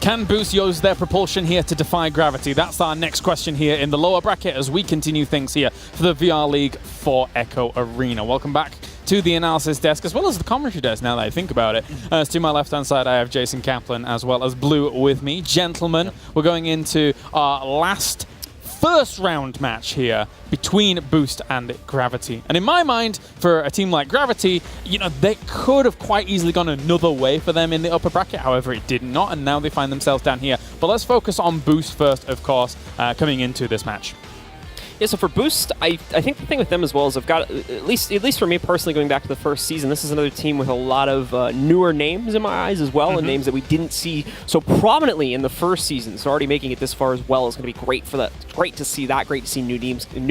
Can Boost use their propulsion here to defy gravity? That's our next question here in the lower bracket as we continue things here for the VR League for Echo Arena. Welcome back to the analysis desk, as well as the commentary desk, now that I think about it. To my left-hand side, I have Jason Kaplan, as well as Blue with me. Gentlemen, we're going into our last first round match here between Boost and Gravity. And in my mind, for a team like Gravity, you know, they could have quite easily gone another way for them in the upper bracket. However, it did not, and now they find themselves down here. But let's focus on Boost first, of course, coming into this match. Yeah, so for Boost, I think the thing with them as well is I've got, at least for me personally, going back to the first season, this is another team with a lot of newer names in my eyes as well, and names that we didn't see so prominently in the first season. So already making it this far as well is going to be great for that. Great to see that. Great to see new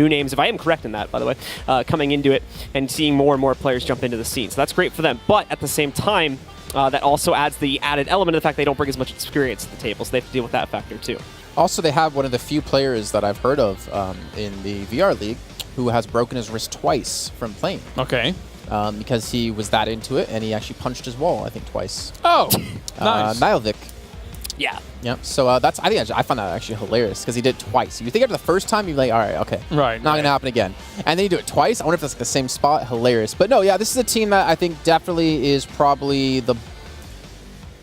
names. If I am correct in that, by the way, coming into it and seeing more and more players jump into the scene. So that's great for them. But at the same time, that also adds the added element of the fact they don't bring as much experience to the table, so they have to deal with that factor too. Also, they have one of the few players that I've heard of in the VR League who has broken his wrist twice from playing. Okay. Because he was that into it, and he actually punched his wall, I think, twice. Oh, nice. Nilevik. Yeah. Yeah. So I find that actually hilarious because he did it twice. You think after the first time, you're like, all right, okay, right, not gonna happen again. And then you do it twice. I wonder if that's like the same spot. Hilarious. But no, yeah, this is a team that I think definitely is probably the.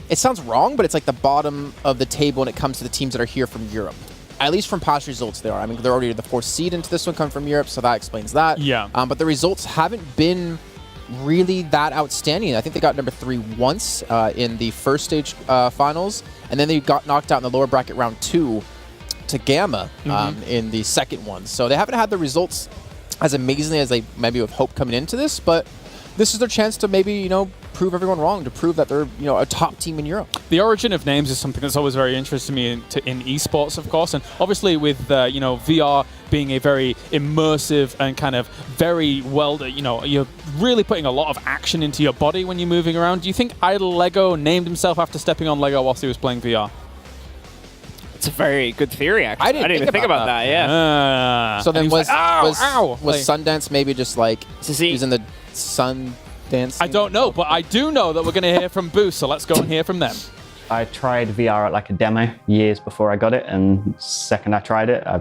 It sounds wrong, but it's like the bottom of the table when it comes to the teams that are here from Europe. At least from past results, they are. I mean, they're already the 4th seed into this one, come from Europe, so that explains that. Yeah. But the results haven't been really that outstanding. I think they got number 3 once in the first stage finals, and then they got knocked out in the lower bracket round 2 to Gamma in the second one. So they haven't had the results as amazingly as they maybe would hope coming into this, but this is their chance to maybe, you know, prove everyone wrong, to prove that they're, you know, a top team in Europe. The origin of names is something that's always very interesting to me in esports, of course, and obviously with you know, VR being a very immersive and kind of very well, you know, you're really putting a lot of action into your body when you're moving around. Do you think Idle Lego named himself after stepping on Lego whilst he was playing VR? It's a very good theory, actually. I didn't even think about that. Yeah. So then was like, Sundance maybe just like using the sun dancing? I don't know, but I do know that we're going to hear from Boost, so let's go and hear from them. I tried VR at like a demo years before I got it, and second I tried it, I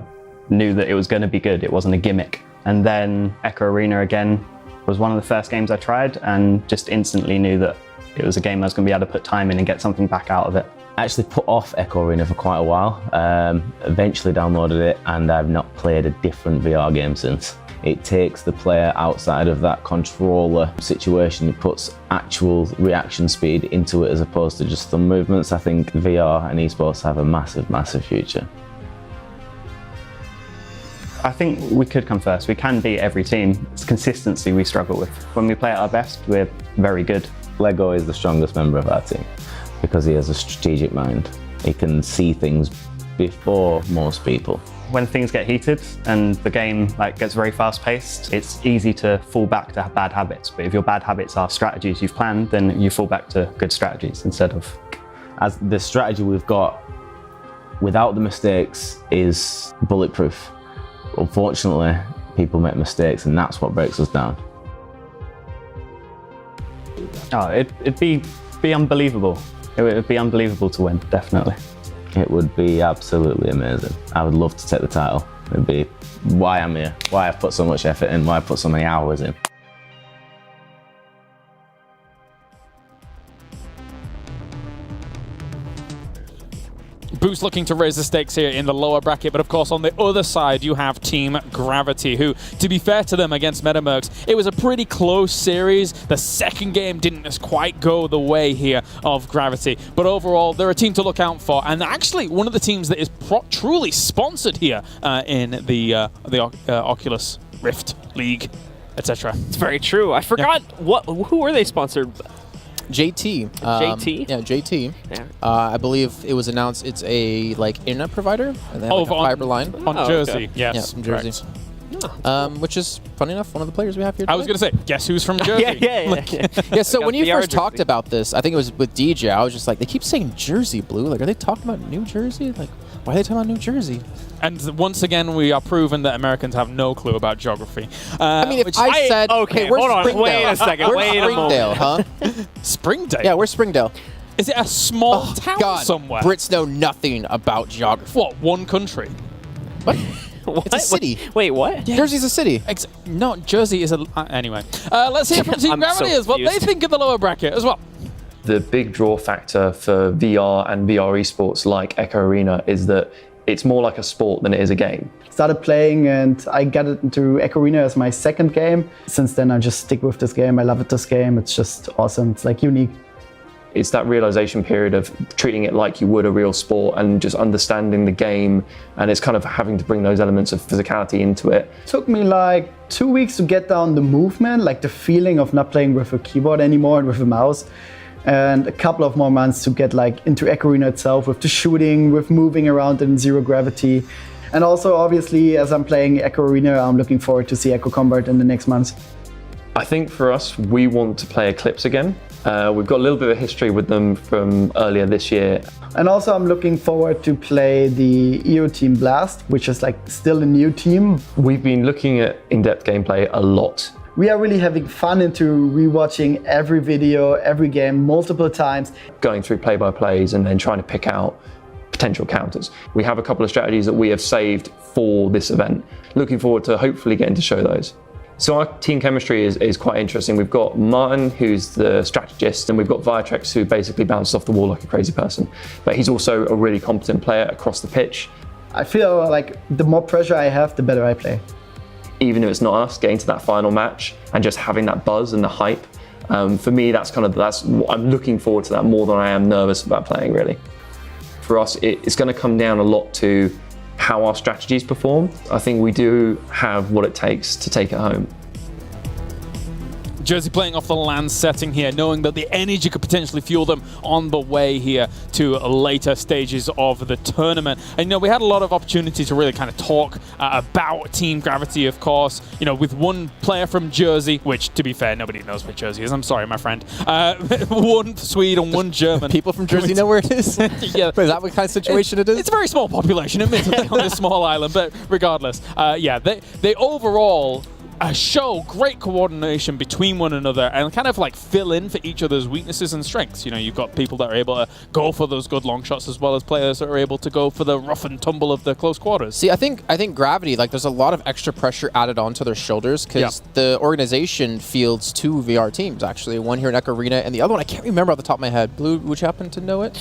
knew that it was going to be good. It wasn't a gimmick. And then Echo Arena again was one of the first games I tried, and just instantly knew that it was a game I was going to be able to put time in and get something back out of it. I actually put off Echo Arena for quite a while, eventually downloaded it, and I've not played a different VR game since. It takes the player outside of that controller situation. It puts actual reaction speed into it as opposed to just thumb movements. I think VR and esports have a massive, massive future. I think we could come first. We can beat every team. It's consistency we struggle with. When we play at our best, we're very good. Lego is the strongest member of our team because he has a strategic mind. He can see things before most people. When things get heated and the game gets very fast-paced, it's easy to fall back to bad habits. But if your bad habits are strategies you've planned, then you fall back to good strategies instead of... As the strategy we've got, without the mistakes, is bulletproof. Unfortunately, people make mistakes, and that's what breaks us down. Oh, it'd be unbelievable. It would be unbelievable to win, definitely. It would be absolutely amazing. I would love to take the title. It'd be why I'm here, why I've put so much effort in, why I put so many hours in. Boost looking to raise the stakes here in the lower bracket, but of course on the other side you have Team Gravity, who, to be fair to them against Metamercs, it was a pretty close series. The second game didn't just quite go the way here of Gravity, but overall they're a team to look out for, and actually one of the teams that is truly sponsored here in the Oculus Rift League, etc. It's very true. I forgot who were they sponsored? JT. JT? Yeah, JT. Yeah. I believe it was announced it's a internet provider, and they have a fiber line. On Jersey, okay. yes. Yeah, from Jersey. Which is, funny enough, one of the players we have here today. I was going to say, guess who's from Jersey? Yeah, so when you first talked about this, I think it was with DJ, I was just like, they keep saying Jersey, Blue. Like, are they talking about New Jersey? Like, why are they talking about New Jersey? And once again, we are proven that Americans have no clue about geography. I mean, if I said, okay, we're hold on, Springdale. wait a second, We're wait a Springdale, moment. huh? Springdale? Yeah, we're Springdale. Is it a small town God, somewhere? Brits know nothing about geography. What, one country? What? What? It's a city. Wait, what? Jersey's a city. No, Jersey is a... anyway. Let's hear from Team I'm Gravity so as what they confused. think of the lower bracket as well. The big draw factor for VR and VR esports like Echo Arena is that it's more like a sport than it is a game. Started playing and I got into Echo Arena as my second game. Since then I just stick with this game. I love this game. It's just awesome. It's like unique. It's that realization period of treating it like you would a real sport and just understanding the game, and it's kind of having to bring those elements of physicality into it. It took me like 2 weeks to get down the movement, like the feeling of not playing with a keyboard anymore and with a mouse. And a couple of more months to get like into Echo Arena itself with the shooting, with moving around in zero gravity. And also obviously as I'm playing Echo Arena, I'm looking forward to see Echo Combat in the next months. I think for us, we want to play Eclipse again. We've got a little bit of history with them from earlier this year. And also I'm looking forward to play the EO Team Blast, which is like still a new team. We've been looking at in-depth gameplay a lot. We are really having fun into rewatching every video, every game multiple times. Going through play-by-plays and then trying to pick out potential counters. We have a couple of strategies that we have saved for this event. Looking forward to hopefully getting to show those. So our team chemistry is quite interesting. We've got Martin, who's the strategist, and we've got Viatrex, who basically bounces off the wall like a crazy person. But he's also a really competent player across the pitch. I feel like the more pressure I have, the better I play. Even if it's not us, getting to that final match and just having that buzz and the hype, for me, that's I'm looking forward to that more than I am nervous about playing, really. For us, it's going to come down a lot to how our strategies perform. I think we do have what it takes to take it home. Jersey playing off the land setting here, knowing that the energy could potentially fuel them on the way here to later stages of the tournament. And, you know, we had a lot of opportunity to really kind of talk about Team Gravity, of course, you know, with one player from Jersey, which, to be fair, nobody knows where Jersey is. I'm sorry, my friend. One Swede and one German. People from Jersey know where it is? Yeah. But is that what kind of situation it is? It's a very small population, admittedly, on this small island, but regardless, yeah, they overall show great coordination between one another and kind of like fill in for each other's weaknesses and strengths. You know, you've got people that are able to go for those good long shots as well as players that are able to go for the rough and tumble of the close quarters. See, I think Gravity, like, there's a lot of extra pressure added onto their shoulders because the organization fields 2 VR teams, actually. One here in Echo Arena and the other one, I can't remember off the top of my head. Blue, would you happen to know it?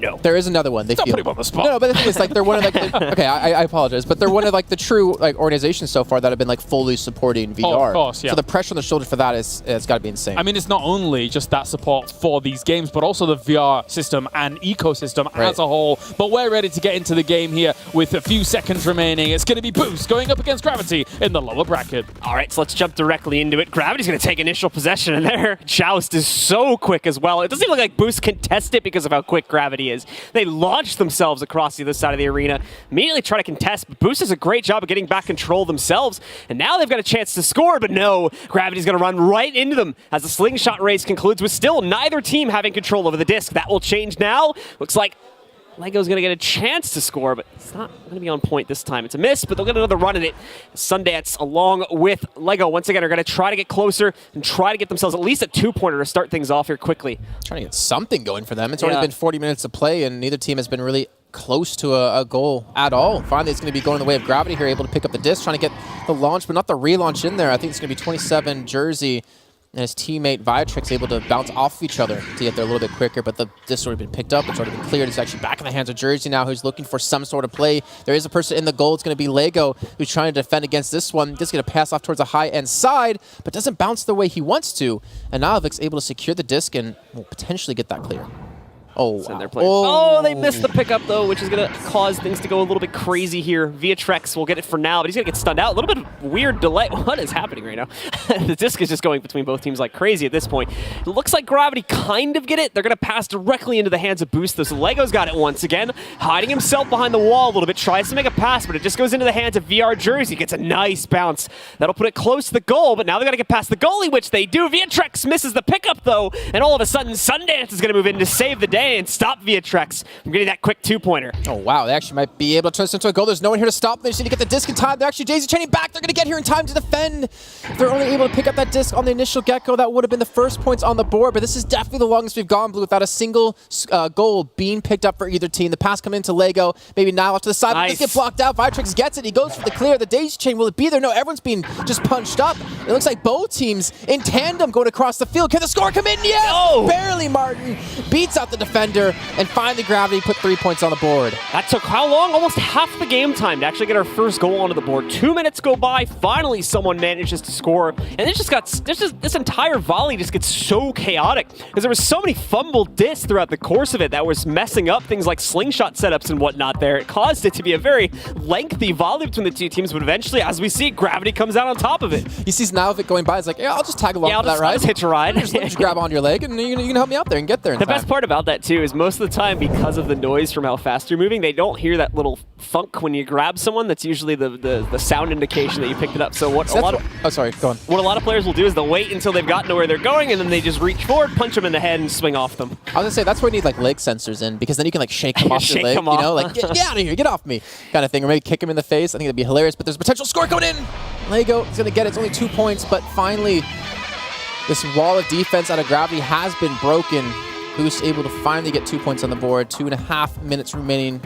No. There is another one. They Don't feel put him on the spot. No, but the thing is, like, they're one of like the, okay, I apologize, but they're one of like the true like organizations so far that have been like fully supporting VR. Oh, of course, yeah. So the pressure on the shoulder for that is it's got to be insane. I mean, it's not only just that support for these games, but also the VR system and ecosystem as a whole. But we're ready to get into the game here with a few seconds remaining. It's going to be Boost going up against Gravity in the lower bracket. All right, so let's jump directly into it. Gravity's going to take initial possession, and their joust is so quick as well. It doesn't even look like Boost can test it because of how quick Gravity is. They launch themselves across the other side of the arena, immediately try to contest, but Boost does a great job of getting back control themselves, and now they've got a chance to score, but no, Gravity's going to run right into them as the slingshot race concludes with still neither team having control over the disc. That will change now. Looks like Lego's going to get a chance to score, but it's not going to be on point this time. It's a miss, but they'll get another run at it. Sundance, along with Lego, once again, are going to try to get closer and try to get themselves at least a 2-pointer to start things off here quickly. Trying to get something going for them. It's already been 40 minutes of play, and neither team has been really close to a goal at all. Finally, it's going to be going the way of Gravity here, able to pick up the disc, trying to get the launch, but not the relaunch in there. I think it's going to be 27 Jersey, and his teammate Viatrix able to bounce off each other to get there a little bit quicker, but the disc's already been picked up. It's already been cleared. It's actually back in the hands of Jersey now, who's looking for some sort of play. There is a person in the goal. It's going to be Lego, who's trying to defend against this one. Just going to pass off towards the high-end side, but doesn't bounce the way he wants to. And now Vic's able to secure the disc and will potentially get that clear. Oh, wow. Oh, they missed the pickup, though, which is going to cause things to go a little bit crazy here. Viatrex will get it for now, but he's going to get stunned out. A little bit of weird delay. What is happening right now? The disc is just going between both teams like crazy at this point. It looks like Gravity kind of get it. They're going to pass directly into the hands of Boost, though. So Lego's got it once again, hiding himself behind the wall a little bit. Tries to make a pass, but it just goes into the hands of VR Jersey. Gets a nice bounce. That'll put it close to the goal, but now they've got to get past the goalie, which they do. Viatrex misses the pickup, though, and all of a sudden, Sundance is going to move in to save the day. and stop Viatrex from getting that quick two-pointer. Oh, wow. They actually might be able to turn this into a goal. There's no one here to stop them. They just need to get the disc in time. They're actually daisy chaining back. They're going to get here in time to defend. If they're only able to pick up that disc on the initial get-go, that would have been the first points on the board. But this is definitely the longest we've gone, Blue, without a single goal being picked up for either team. The pass coming into Lego. Maybe now off to the side. Nice. But this get blocked out. Viatrex gets it. He goes for the clear. The daisy chain, will it be there? No, everyone's being just punched up. It looks like both teams in tandem going across the field. Can the score come in? Yes! No! Barely. Martin beats out the defender, and finally Gravity put 3 points on the board. That took how long? Almost half the game time to actually get our first goal onto the board. 2 minutes go by. Finally, someone manages to score, and it just got this entire volley just gets so chaotic because there was so many fumbled discs throughout the course of it that was messing up things like slingshot setups and whatnot. There, it caused it to be a very lengthy volley between the two teams, but eventually, as we see, Gravity comes out on top of it. He sees Nalvik going by. He's like, yeah, I'll just tag along for that ride. I'll just hitch a ride. Just grab onto your leg, and you can help me out there and get there in The time. best part about that, too, is most of the time, because of the noise from how fast you're moving, they don't hear that little thunk when you grab someone. That's usually the sound indication that you picked it up. So what Oh, sorry, go on. what a lot of players will do is they'll wait until they've gotten to where they're going, and then they just reach forward, punch them in the head, and swing off them. I was gonna say, that's where you need like leg sensors in, because then you can like shake them off your Shake leg, them you know, off. like get out of here, get off me, kind of thing, or maybe kick him in the face. I think that'd be hilarious, but there's a potential score coming in. Lego is gonna get it. It's only 2 points, but finally, this wall of defense out of Gravity has been broken. Boost able to finally get 2 points on the board. 2.5 minutes remaining.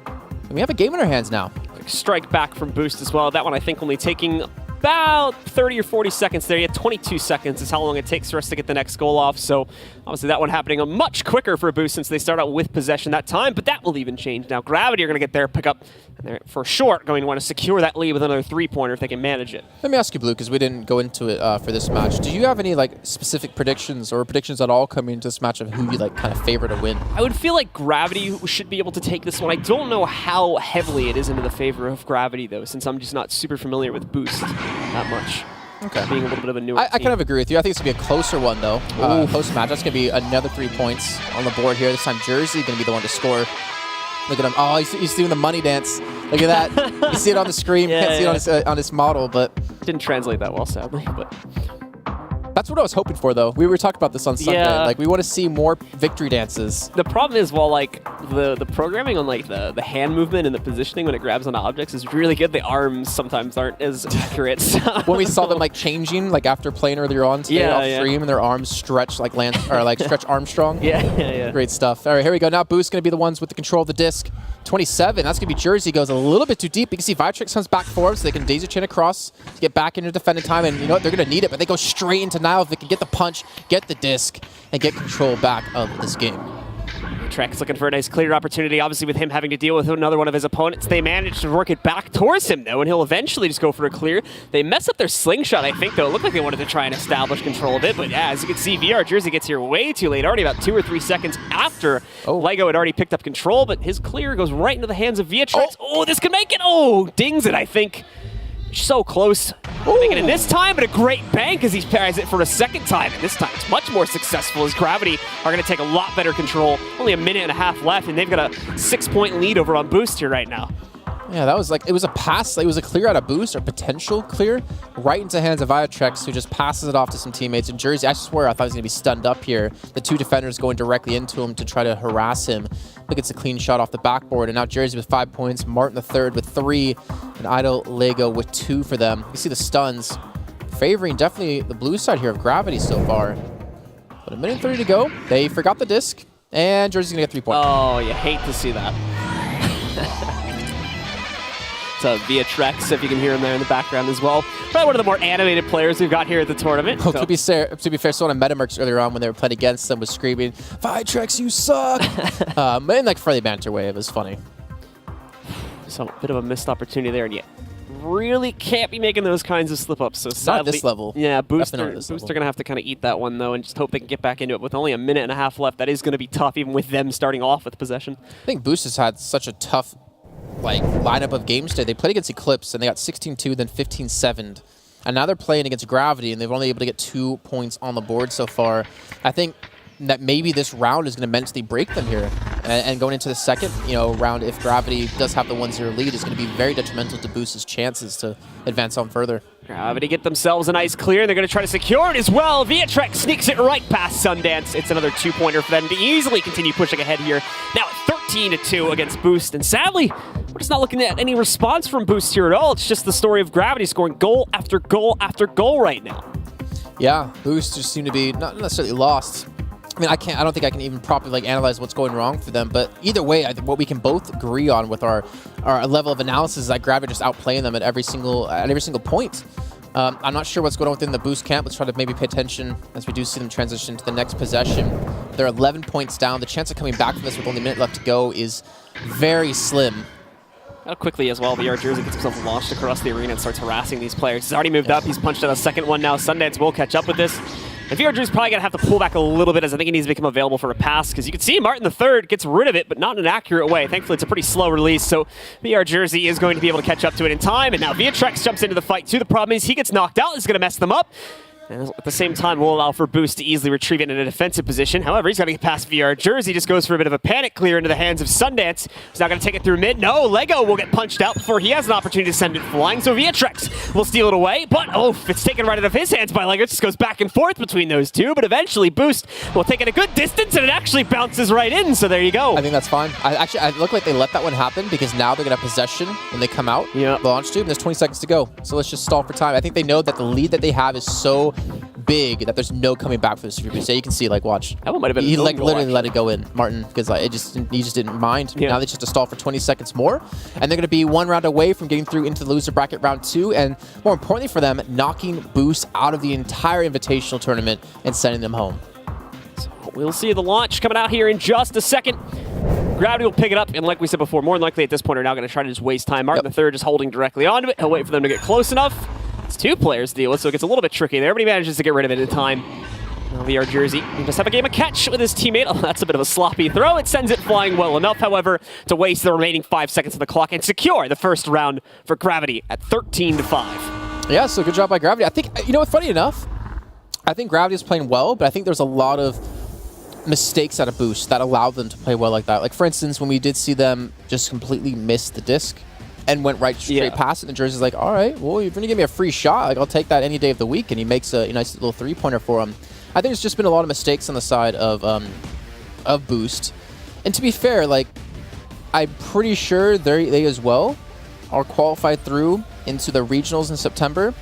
And we have a game in our hands now. Strike back from Boost as well. That one, I think, only taking about 30 or 40 seconds there. Yeah, 22 seconds is how long it takes for us to get the next goal off. So obviously that one happening much quicker for Boost since they start out with possession that time, but that will even change. Now Gravity are going to get their pickup, and they're for sure going to want to secure that lead with another three-pointer if they can manage it. Let me ask you, Blue, because we didn't go into it for this match. Do you have any like specific predictions or predictions at all coming into this match of who you like kind of favor to win? I would feel like Gravity should be able to take this one. I don't know how heavily it is into the favor of Gravity, though, since I'm just not super familiar with Boost that much. Okay. Being a little bit of a newer I team. kind of agree with you. I think it's going to be a closer one, though. Close match. That's going to be another 3 points on the board here. This time, Jersey going to be the one to score. Look at him. Oh, he's doing the money dance. Look at that. You see it on the screen. Yeah, Can't see it on his model, but Didn't translate that well, sadly, but... that's what I was hoping for, though. We were talking about this on Sunday. Yeah. Like, we want to see more victory dances. The problem is, well, like, the programming on, like, the hand movement and the positioning when it grabs on objects is really good. The arms sometimes aren't as accurate. When we saw them, like, changing, like, after playing earlier on today off stream, and their arms stretch like Stretch Armstrong. Yeah. Great stuff. All right, here we go. Now Boost going to be the ones with the control of the disc. 27. That's going to be Jersey. Goes a little bit too deep. You can see Viatrex comes back forward so they can daisy chain across to get back into defending time. And you know what? They're going to need it, but they go straight into Nilevik and get the punch, get the disc, and get control back of this game. Trek's looking for a nice clear opportunity. Obviously, with him having to deal with another one of his opponents, they managed to work it back towards him, though, and he'll eventually just go for a clear. They mess up their slingshot, I think, though. It looked like they wanted to try and establish control of it, but yeah, as you can see, VR Jersey gets here way too late, already about 2 or 3 seconds after Lego had already picked up control, but his clear goes right into the hands of Viatrex. Oh, this can make it! Oh, dings it, I think. So close. Making it this time, but a great bank as he parries it for a second time. And this time it's much more successful as Gravity are going to take a lot better control. Only a minute and a half left, and they've got a 6-point lead over on Boost here right now. Yeah, that was like, it was a pass, it was a clear out of Boost, or potential clear, right into the hands of Viatrex, who just passes it off to some teammates. In Jersey, I swear I thought he was going to be stunned up here. The 2 defenders going directly into him to try to harass him. Look, it's a clean shot off the backboard, and now Jersey with 5 points, Martin the third with 3, and Idle Lego with 2 for them. You see the stuns favoring definitely the blue side here of Gravity so far. But a minute and 30 to go. They forgot the disc, and Jersey's going to get 3 points. Oh, you hate to see that. So Viatrex, if you can hear him there in the background as well. Probably one of the more animated players we've got here at the tournament. Oh, to be fair, someone on Metamercs earlier on when they were playing against them was screaming, "Viatrex, you suck!" In like friendly banter way, it was funny. So a bit of a missed opportunity there, and yet really can't be making those kinds of slip-ups. So sadly, not at this level. Yeah, Booster Definitely not at this going to have to kind of eat that one, though, and just hope they can get back into it. With only a minute and a half left, that is going to be tough, even with them starting off with possession. I think Boost has had such a tough lineup of games today. They played against Eclipse, and they got 16-2, then 15-7. And now they're playing against Gravity, and they've only able to get 2 points on the board so far. I think that maybe this round is going to mentally break them here. And going into the second round, if Gravity does have the 1-0 lead, is going to be very detrimental to Boost's chances to advance on further. Gravity get themselves a nice clear, and they're going to try to secure it as well. Viatrex sneaks it right past Sundance. It's another 2-pointer for them to easily continue pushing ahead here. Now at 13-2 against Boost, and sadly, we're just not looking at any response from Boost here at all. It's just the story of Gravity scoring goal after goal after goal right now. Yeah, Boost just seem to be not necessarily lost. I mean, I don't think I can even properly analyze what's going wrong for them. But either way, I think what we can both agree on with our level of analysis is that Gravity just outplaying them at every single point. I'm not sure what's going on within the Boost camp. Let's try to maybe pay attention as we do see them transition to the next possession. They're 11 points down. The chance of coming back from this with only a minute left to go is very slim. How quickly as well, VR Jersey gets himself launched across the arena and starts harassing these players. He's already moved up. He's punched out a second one now. Sundance will catch up with this. And VR Jersey's probably going to have to pull back a little bit as I think he needs to become available for a pass, because you can see Martin III gets rid of it, but not in an accurate way. Thankfully, it's a pretty slow release, so VR Jersey is going to be able to catch up to it in time. And now Viatrex jumps into the fight too. The problem is he gets knocked out. This is going to mess them up. And at the same time, will allow for Boost to easily retrieve it in a defensive position. However, he's got to get past VR Jersey. Just goes for a bit of a panic clear into the hands of Sundance. He's not going to take it through mid. No, Lego will get punched out before he has an opportunity to send it flying. So Viatrex will steal it away. But, oh, it's taken right out of his hands by Lego. It just goes back and forth between those two. But eventually, Boost will take it a good distance, and it actually bounces right in. So there you go. I think that's fine. I look like they let that one happen because now they're going to have possession when they come out. Yeah. Launch tube, and there's 20 seconds to go. So let's just stall for time. I think they know that the lead that they have is so big that there's no coming back for this Super Boost. You can see, like, watch. That one might have been he literally let it go in, Martin, because he just didn't mind. Yeah. Now they just have to stall for 20 seconds more, and they're going to be one round away from getting through into the loser bracket round 2, and more importantly for them, knocking Boost out of the entire Invitational tournament and sending them home. So we'll see the launch coming out here in just a second. Gravity will pick it up, and like we said before, more than likely at this point are now going to try to just waste time. Martin III just holding directly onto it. He'll wait for them to get close enough. It's 2 players to deal with, so it gets a little bit tricky there, but he manages to get rid of it in time. Now VR Jersey, he just have a game of catch with his teammate. Oh, that's a bit of a sloppy throw. It sends it flying well enough, however, to waste the remaining 5 seconds of the clock and secure the first round for Gravity at 13-5. Yeah, so good job by Gravity. I think, you know what, funny enough, I think Gravity is playing well, but I think there's a lot of mistakes out of Boost that allowed them to play well like that. Like, for instance, when we did see them just completely miss the disc and went straight past it, and Jersey's like, all right, well, you're going to give me a free shot. Like, I'll take that any day of the week, and he makes a nice little 3-pointer for him. I think there's just been a lot of mistakes on the side of Boost. And to be fair, like, I'm pretty sure they as well are qualified through into the regionals in September.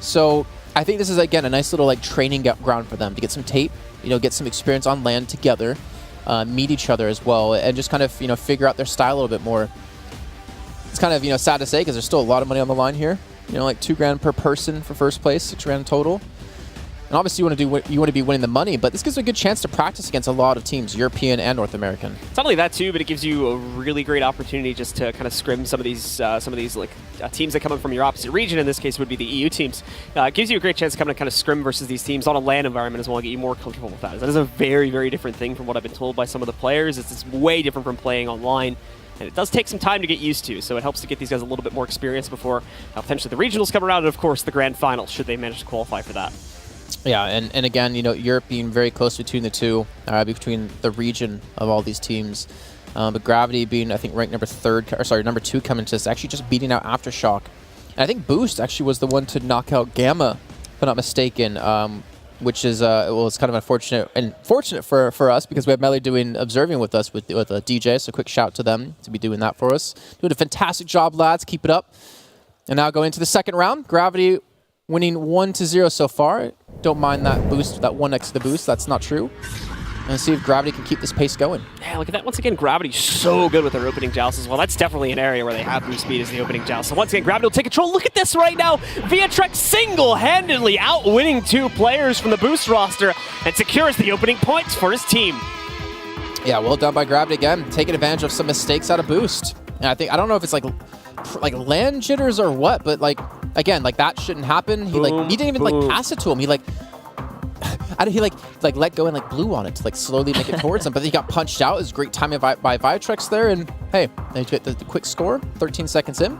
So I think this is, again, a nice little, like, training ground for them to get some tape, get some experience on land together, meet each other as well, and just kind of, figure out their style a little bit more. It's kind of, sad to say because there's still a lot of money on the line here. Like $2,000 per person for first place, $6,000 total. And obviously you want to be winning the money, but this gives a good chance to practice against a lot of teams, European and North American. It's not only that too, but it gives you a really great opportunity just to kind of scrim some of these like teams that come in from your opposite region. In this case, would be the EU teams. It gives you a great chance to come and kind of scrim versus these teams on a LAN environment as well, and get you more comfortable with that. That is a very, very different thing from what I've been told by some of the players. It's way different from playing online. And it does take some time to get used to, so it helps to get these guys a little bit more experience before potentially the regionals come around, and of course the grand final, should they manage to qualify for that. Yeah, and again, Europe being very close between the two, between the region of all these teams. But Gravity being, I think, ranked number 2 coming to this, actually just beating out Aftershock. And I think Boost actually was the one to knock out Gamma, if I'm not mistaken, which is, it's kind of unfortunate for us because we have Melly observing with us with a DJ, so quick shout to them to be doing that for us. Doing a fantastic job, lads. Keep it up. And now going into the second round, Gravity winning 1-0 so far. Don't mind that boost, that one next to the boost. That's not true. And see if Gravity can keep this pace going. Yeah, look at that. Once again, Gravity's so good with their opening joust as well. That's definitely an area where they have boost speed as the opening joust. So once again, Gravity will take control. Look at this right now. Viatrex single-handedly outwinning 2 players from the boost roster and secures the opening points for his team. Yeah, well done by Gravity again, taking advantage of some mistakes out of boost. And I don't know if it's like land jitters or what, but like, again, like that shouldn't happen. He didn't even like pass it to him. He let go and like blew on it to like slowly make it towards him, but then he got punched out. It was great timing by Viatrex there, and hey, they get the quick score, 13 seconds in.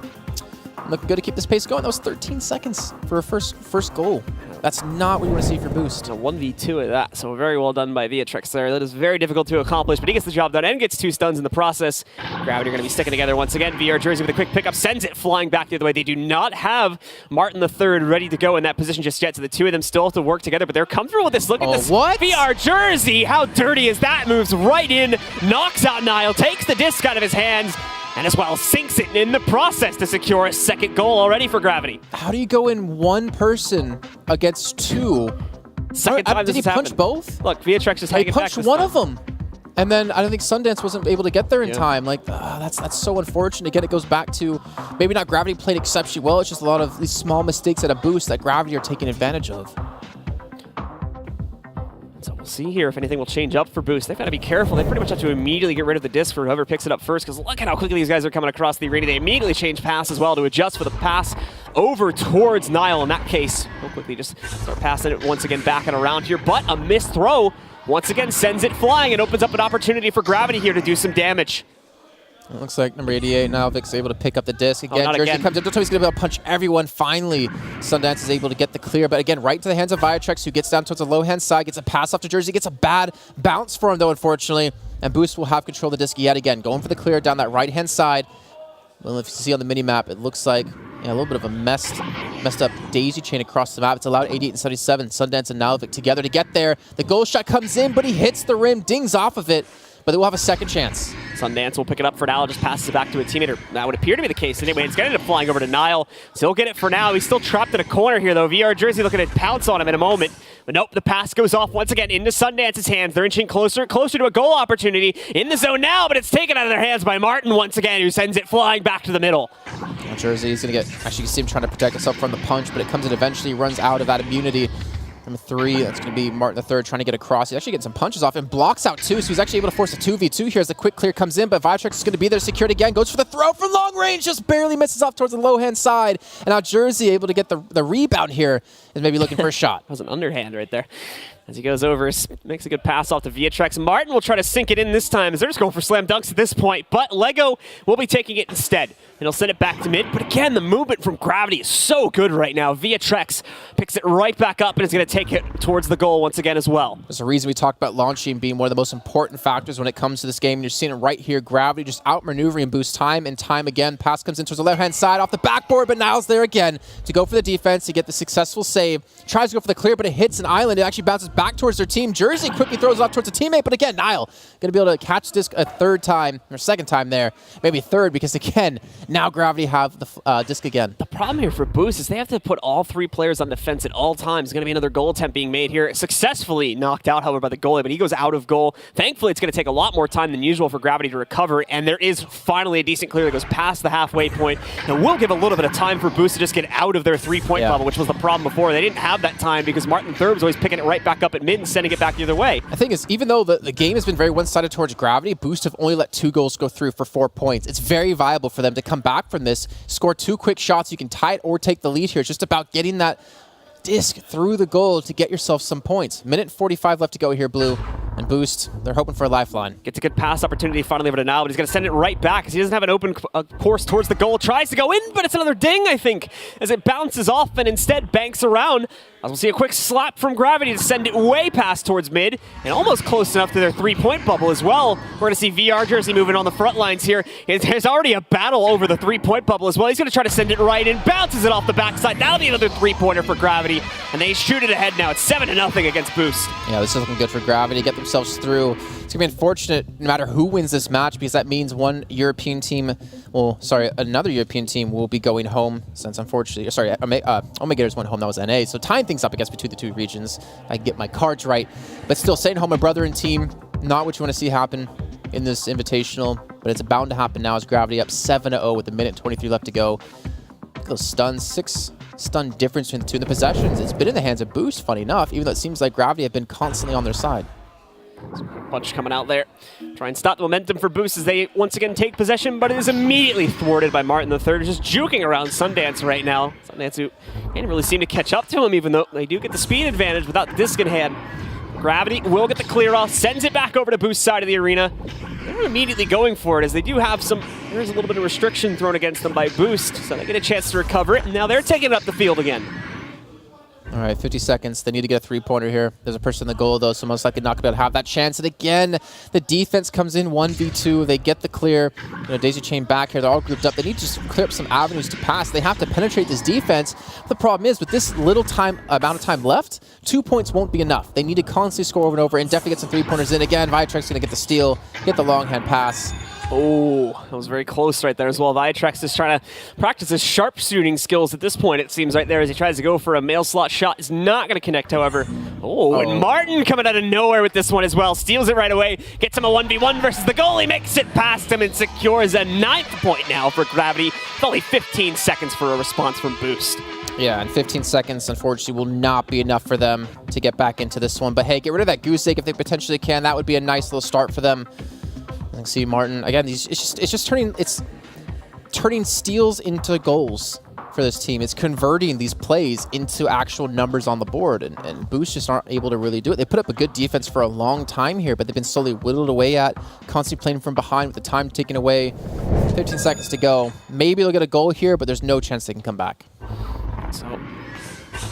Looking good to keep this pace going. That was 13 seconds for a first goal. That's not what you want to see for Boost. A 1v2 at that, so very well done by Viatrix there. That is very difficult to accomplish, but he gets the job done and gets 2 stuns in the process. Gravity are going to be sticking together once again. VR Jersey with a quick pickup sends it flying back the other way. They do not have Martin III ready to go in that position just yet, so the two of them still have to work together, but they're comfortable with this. Look at this. What? VR Jersey, how dirty is that? Moves right in, knocks out Niall, takes the disc out of his hands, and as well sinks it in the process to secure a second goal already for Gravity. How do you go in one person against 2? Second time Did this he has punch happened. both? Look, Viatrix is He hanging back punched this one time. of them. And then I don't think Sundance wasn't able to get there in Yeah. time. Like, that's so unfortunate. Again, it goes back to maybe not Gravity played exceptionally well. It's just a lot of these small mistakes at a boost that Gravity are taking advantage of. So we'll see here if anything will change up for Boost. They've got to be careful. They pretty much have to immediately get rid of the disc for whoever picks it up first, because look at how quickly these guys are coming across the arena. They immediately change pass as well to adjust for the pass over towards Niall in that case. He'll quickly just start passing it once again back and around here, but a missed throw once again sends it flying and opens up an opportunity for Gravity here to do some damage. It looks like number 88 now. Vic's able to pick up the disc again. not Jersey again. comes in. Don't tell me he's going to be able to punch everyone. Finally, Sundance is able to get the clear. But again, right into the hands of Viatrix, who gets down towards the low-hand side, gets a pass off to Jersey, gets a bad bounce for him, though, unfortunately. And Boost will have control of the disc yet again. Going for the clear down that right-hand side. Well, if you see on the mini-map, it looks like a little bit of a messed up daisy chain across the map. It's allowed 88 and 77. Sundance and Nalvik together to get there. The goal shot comes in, but he hits the rim, dings off of it. But they will have a second chance. Sundance will pick it up for now, just passes it back to a teammate. Or that would appear to be the case anyway. It's going to end up flying over to Niall. So he'll get it for now. He's still trapped in a corner here, though. VR Jersey looking to pounce on him in a moment. But nope, the pass goes off once again into Sundance's hands. They're inching closer to a goal opportunity in the zone now, but it's taken out of their hands by Martin once again, who sends it flying back to the middle. Now Jersey is going to get, actually you see him trying to protect himself from the punch, but it comes in eventually, runs out of that immunity. Number 3, that's going to be Martin III trying to get across. He's actually getting some punches off and blocks out 2, so he's actually able to force a 2v2 here as the quick clear comes in, but Viatrix is going to be there secured again, goes for the throw from long range, just barely misses off towards the low-hand side. And now Jersey able to get the rebound here, is maybe looking for a shot. That was an underhand right there. As he goes over, makes a good pass off to Viatrix. Martin will try to sink it in this time, as they're just going for slam dunks at this point, but Lego will be taking it instead. And he'll send it back to mid, but again, the movement from Gravity is so good right now. Viatrix picks it right back up and is going to take it towards the goal once again as well. There's a reason we talked about launching being one of the most important factors when it comes to this game. And you're seeing it right here. Gravity just outmaneuvering Boost time and time again. Pass comes in towards the left-hand side off the backboard, but Niall's there again to go for the defense, to get the successful save. Tries to go for the clear, but it hits an island. It actually bounces back towards their team. Jersey quickly throws it off towards a teammate, but again, Niall going to be able to catch this a third time, or second time there. Maybe third, because again, now Gravity have the disc again. The problem here for Boost is they have to put all 3 players on defense at all times. There's going to be another goal attempt being made here. Successfully knocked out, however, by the goalie, but he goes out of goal. Thankfully, it's going to take a lot more time than usual for Gravity to recover, and there is finally a decent clear that goes past the halfway point. And we'll give a little bit of time for Boost to just get out of their 3-point bubble, which was the problem before. They didn't have that time because Martin III was always picking it right back up at mid and sending it back the other way. The thing is, even though the game has been very one-sided towards Gravity, Boost have only let 2 goals go through for 4 points. It's very viable for them to come back from this, score 2 quick shots. You can tie it or take the lead here. It's just about getting that disc through the goal to get yourself some points. Minute 45 left to go here, Blue. And Boost, they're hoping for a lifeline. Gets a good pass opportunity finally over to Niall, but he's going to send it right back because he doesn't have an open course towards the goal. Tries to go in, but it's another ding, I think, as it bounces off and instead banks around. As we'll see a quick slap from Gravity to send it way past towards mid and almost close enough to their 3-point bubble as well. We're going to see VR Jersey moving on the front lines here. There's already a battle over the 3-point bubble as well. He's going to try to send it right in, bounces it off the backside. That'll be another 3-pointer for Gravity, and they shoot it ahead now. It's 7-0 against Boost. Yeah, this is looking good for Gravity. Get themselves through. It's going to be unfortunate no matter who wins this match, because that means one European team, another European team will be going home, since unfortunately, Omega Gators went home, that was NA. So tying things up, I guess, between the 2 regions. I can get my cards right. But still, staying home, a brother and team, not what you want to see happen in this Invitational, but it's bound to happen now as Gravity up 7-0 with a minute 23 left to go. Those stuns, 6 stun difference between the 2 in the possessions. It's been in the hands of Boost, funny enough, even though it seems like Gravity have been constantly on their side. Bunch coming out there. Try and stop the momentum for Boost as they once again take possession, but it is immediately thwarted by Martin III, just juking around Sundance right now. Sundance who can't really seem to catch up to him, even though they do get the speed advantage without the disc in hand. Gravity will get the clear off, sends it back over to Boost's side of the arena. They're immediately going for it as they do have there's a little bit of restriction thrown against them by Boost, so they get a chance to recover it, and now they're taking it up the field again. All right, 50 seconds. They need to get a three-pointer here. There's a person in the goal, though, so most likely not going to have that chance. And again, the defense comes in 1v2. They get the clear. Daisy Chain back here. They're all grouped up. They need to just clear up some avenues to pass. They have to penetrate this defense. The problem is, with this little amount of time left, 2 points won't be enough. They need to constantly score over and over and definitely get some three-pointers in. Again, Viatrek's going to get the steal, get the long-hand pass. Oh, that was very close right there as well. Viatrek's is trying to practice his sharpshooting skills at this point, it seems, right there, as he tries to go for a mail slot shot. It's not going to connect, however. Oh, and Martin coming out of nowhere with this one as well. Steals it right away, gets him a 1v1 versus the goalie, makes it past him, and secures a 9th point now for Gravity. With only 15 seconds for a response from Boost. Yeah, and 15 seconds, unfortunately, will not be enough for them to get back into this one. But hey, get rid of that goose egg if they potentially can. That would be a nice little start for them. You can see Martin again. It's just turning steals into goals for this team. It's converting these plays into actual numbers on the board, and Boost just aren't able to really do it. They put up a good defense for a long time here, but they've been slowly whittled away at, constantly playing from behind with the time taken away. 15 seconds to go. Maybe they'll get a goal here, but there's no chance they can come back. So,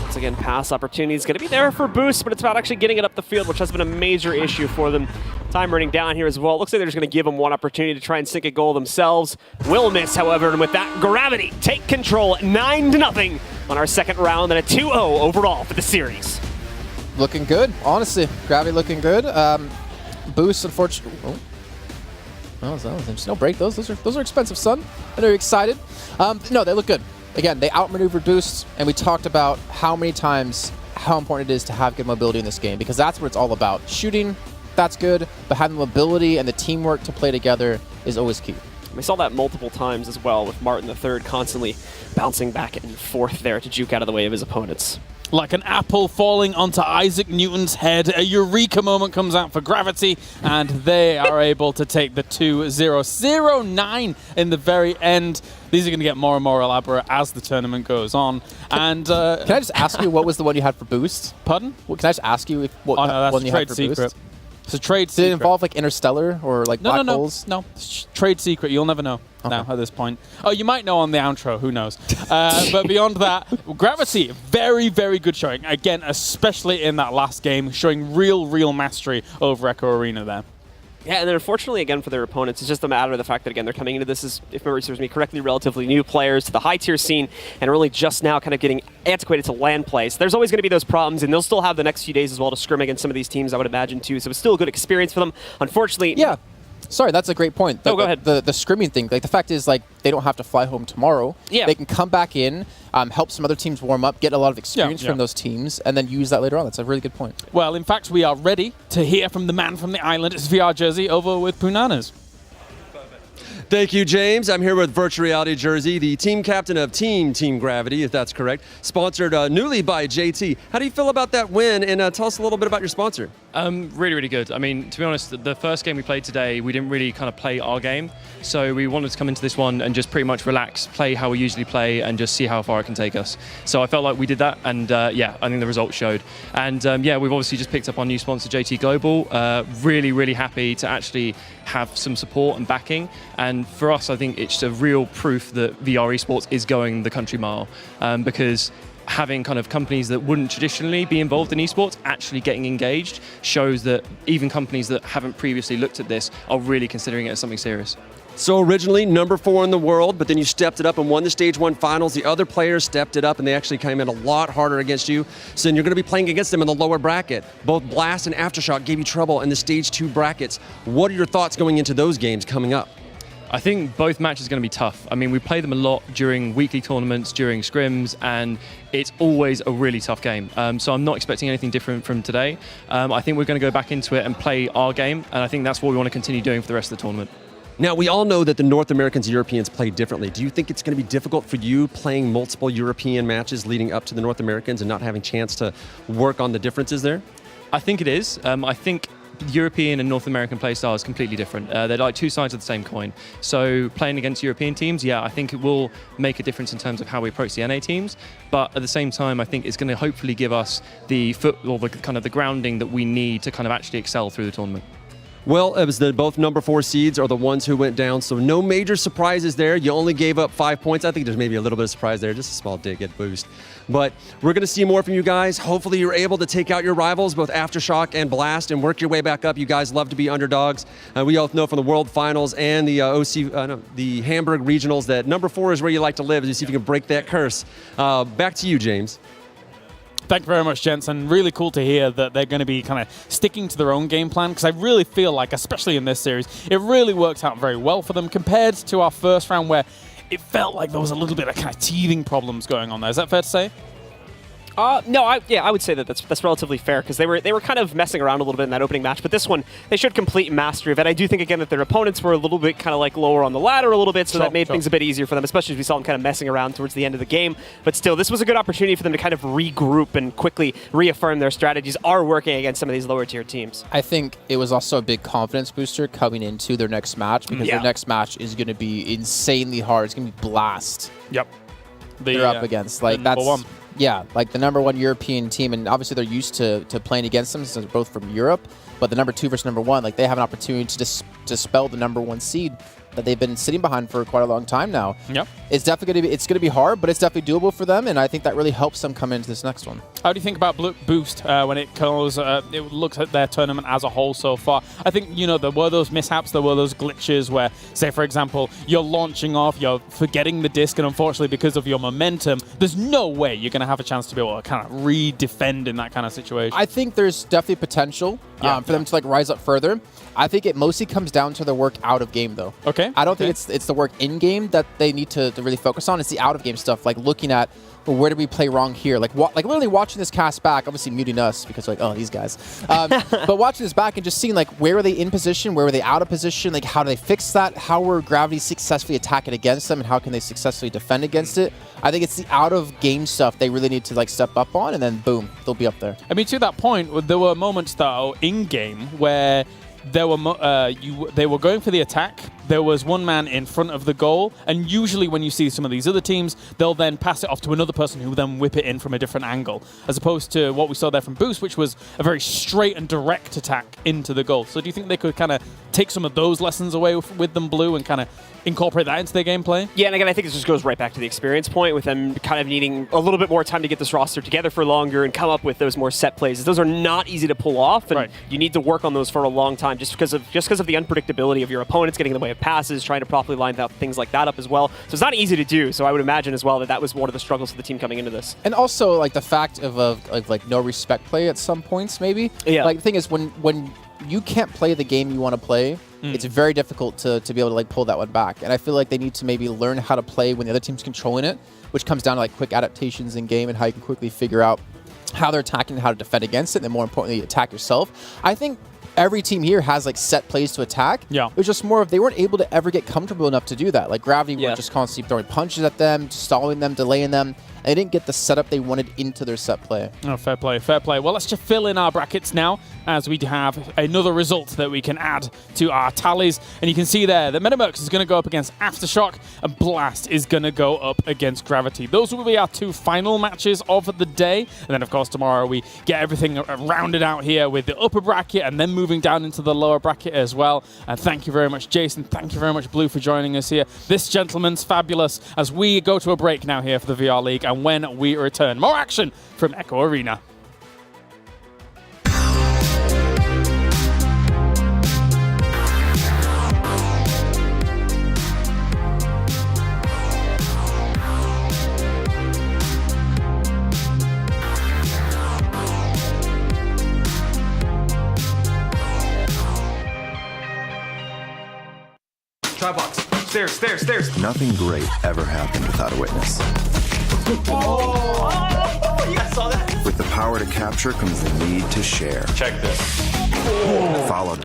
once again, pass opportunity is going to be there for Boost, but it's about actually getting it up the field, which has been a major issue for them. Time running down here as well. Looks like they're just going to give them one opportunity to try and sink a goal themselves. Will miss, however, and with that, Gravity take control 9-0 on our second round and a 2-0 overall for the series. Looking good, honestly. Gravity looking good. Boost, unfortunately. Oh, that was interesting. No, break those. Those are expensive, son. I know you're excited. No, they look good. Again, they outmaneuvered Boost, and we talked about how important it is to have good mobility in this game, because that's what it's all about. Shooting, that's good, but having the mobility and the teamwork to play together is always key. We saw that multiple times as well, with Martin III constantly bouncing back and forth there to juke out of the way of his opponents. Like an apple falling onto Isaac Newton's head, a eureka moment comes out for Gravity, and they are able to take the 2-0. 0-9 in the very end. These are going to get more and more elaborate as the tournament goes on. And can I just ask you, what was the one you had for Boost? Pardon? Can I just ask you what one you had for secret. Boost? It's a trade secret. Did it involve like Interstellar or like black holes? No, it's trade secret. You'll never know now at this point. Oh, you might know on the outro. Who knows? But beyond that, Gravity, very, very good showing. Again, especially in that last game, showing real mastery over Echo Arena there. Yeah, and then unfortunately, again, for their opponents, it's just a matter of the fact that, again, they're coming into this as, if memory serves me correctly, relatively new players to the high-tier scene and are really just now kind of getting antiquated to LAN plays. There's always going to be those problems, and they'll still have the next few days as well to scrim against some of these teams, I would imagine, too. So it's still a good experience for them. Unfortunately... Yeah. Sorry, that's a great point. Go ahead. The scrimming thing, like the fact is, like, they don't have to fly home tomorrow. Yeah. They can come back in, help some other teams warm up, get a lot of experience from those teams, and then use that later on. That's a really good point. Well, in fact, we are ready to hear from the man from the island. It's VR Jersey over with Punanas. Thank you, James. I'm here with Virtual Reality Jersey, the team captain of Team Gravity, if that's correct, sponsored newly by JT. How do you feel about that win? And tell us a little bit about your sponsor. Really good. I mean, to be honest, the first game we played today, we didn't really kind of play our game. So we wanted to come into this one and just pretty much relax, play how we usually play, and just see how far it can take us. So I felt like we did that, and yeah, I think the results showed. And yeah, we've obviously just picked up our new sponsor, JT Global. Really happy to actually have some support and backing. And for us, I think it's a real proof that VR esports is going the country mile, because having kind of companies that wouldn't traditionally be involved in esports actually getting engaged shows that even companies that haven't previously looked at this are really considering it as something serious. So originally number 4 in the world, but then you stepped it up and won the Stage 1 finals. The other players stepped it up and they actually came in a lot harder against you. So then you're going to be playing against them in the lower bracket. Both Blast and Aftershock gave you trouble in the Stage 2 brackets. What are your thoughts going into those games coming up? I think both matches are going to be tough. I mean, we play them a lot during weekly tournaments, during scrims, and it's always a really tough game. So I'm not expecting anything different from today. I think we're going to go back into it and play our game, and I think that's what we want to continue doing for the rest of the tournament. Now, we all know that the North Americans and Europeans play differently. Do you think it's going to be difficult for you playing multiple European matches leading up to the North Americans and not having a chance to work on the differences there? I think it is. I think European and North American play style is completely different. They're like two sides of the same coin. So playing against European teams, yeah, I think it will make a difference in terms of how we approach the NA teams. But at the same time, I think it's going to hopefully give us the foot or the kind of the grounding that we need to kind of actually excel through the tournament. Well, it was both number 4 seeds are the ones who went down, so no major surprises there. You only gave up 5 points. I think there's maybe a little bit of surprise there, just a small dig at boost. But we're going to see more from you guys. Hopefully you're able to take out your rivals, both Aftershock and Blast, and work your way back up. You guys love to be underdogs. We all know from the World Finals and the the Hamburg Regionals that number 4 is where you like to live, as you see if you can break that curse. Back to you, James. Thank you very much, gents, and really cool to hear that they're going to be kind of sticking to their own game plan, because I really feel like, especially in this series, it really worked out very well for them compared to our first round where it felt like there was a little bit of kind of teething problems going on there. Is that fair to say? No, I would say that that's relatively fair, because they were kind of messing around a little bit in that opening match. But this one, they showed complete mastery of it. I do think, again, that their opponents were a little bit kind of like lower on the ladder a little bit, so that made things a bit easier for them, especially as we saw them kind of messing around towards the end of the game. But still, this was a good opportunity for them to kind of regroup and quickly reaffirm their strategies are working against some of these lower tier teams. I think it was also a big confidence booster coming into their next match, because their next match is going to be insanely hard. It's going to be Blast. Yep. They're up against. Like, that's #1. Yeah, like the #1 European team, and obviously they're used to playing against them since they're both from Europe, but the #2 versus #1, like they have an opportunity to dispel the #1 seed that they've been sitting behind for quite a long time now. Yep. It's definitely going to be hard, but it's definitely doable for them, and I think that really helps them come into this next one. How do you think about Boost when it goes? It looks at their tournament as a whole so far. I think there were those mishaps, there were those glitches where, say for example, you're launching off, you're forgetting the disc, and unfortunately because of your momentum, there's no way you're going to have a chance to be able to kind of re-defend in that kind of situation. I think there's definitely potential for them to like rise up further. I think it mostly comes down to their work out of game, though. Okay. I don't think it's the work in game that they need to really focus on. It's the out of game stuff, like looking at, well, where did we play wrong here? Like literally watching this cast back, obviously muting us because like, oh, these guys. But watching this back and just seeing like where were they in position, where were they out of position, like how do they fix that? How were Gravity successfully attacking against them, and how can they successfully defend against it? I think it's the out of game stuff they really need to like step up on, and then boom, they'll be up there. I mean, to that point, there were moments though in game where they were going for the attack. There was one man in front of the goal, and usually when you see some of these other teams, they'll then pass it off to another person who will then whip it in from a different angle, as opposed to what we saw there from Boost, which was a very straight and direct attack into the goal. So do you think they could kind of take some of those lessons away with them, Blue, and kind of incorporate that into their gameplay? Yeah, and again, I think this just goes right back to the experience point, with them kind of needing a little bit more time to get this roster together for longer and come up with those more set plays. Those are not easy to pull off, and you need to work on those for a long time, just because of the unpredictability of your opponents getting in the way of passes, trying to properly line out things like that up as well. So it's not easy to do. So I would imagine as well that was one of the struggles for the team coming into this. And also like the fact of like no respect play at some points, maybe. Yeah. Like the thing is, when you can't play the game you want to play, it's very difficult to be able to like pull that one back. And I feel like they need to maybe learn how to play when the other team's controlling it, which comes down to like quick adaptations in game and how you can quickly figure out how they're attacking and how to defend against it, and then more importantly, attack yourself. I think every team here has like set plays to attack. Yeah. It was just more of they weren't able to ever get comfortable enough to do that. Like Gravity were just constantly throwing punches at them, stalling them, delaying them. They didn't get the setup they wanted into their set play. Oh, fair play, fair play. Well, let's just fill in our brackets now, as we have another result that we can add to our tallies. And you can see there that MetaMercs is going to go up against Aftershock, and Blast is going to go up against Gravity. Those will be our 2 final matches of the day. And then, of course, tomorrow we get everything rounded out here with the upper bracket and then moving down into the lower bracket as well. And thank you very much, Jason. Thank you very much, Blue, for joining us here. This gentleman's fabulous, as we go to a break now here for the VR League. And when we return, more action from Echo Arena. Try box. Stairs, stairs, stairs. Nothing great ever happened without a witness. Oh, yeah, I saw that. With the power to capture comes the need to share. Check this. Follow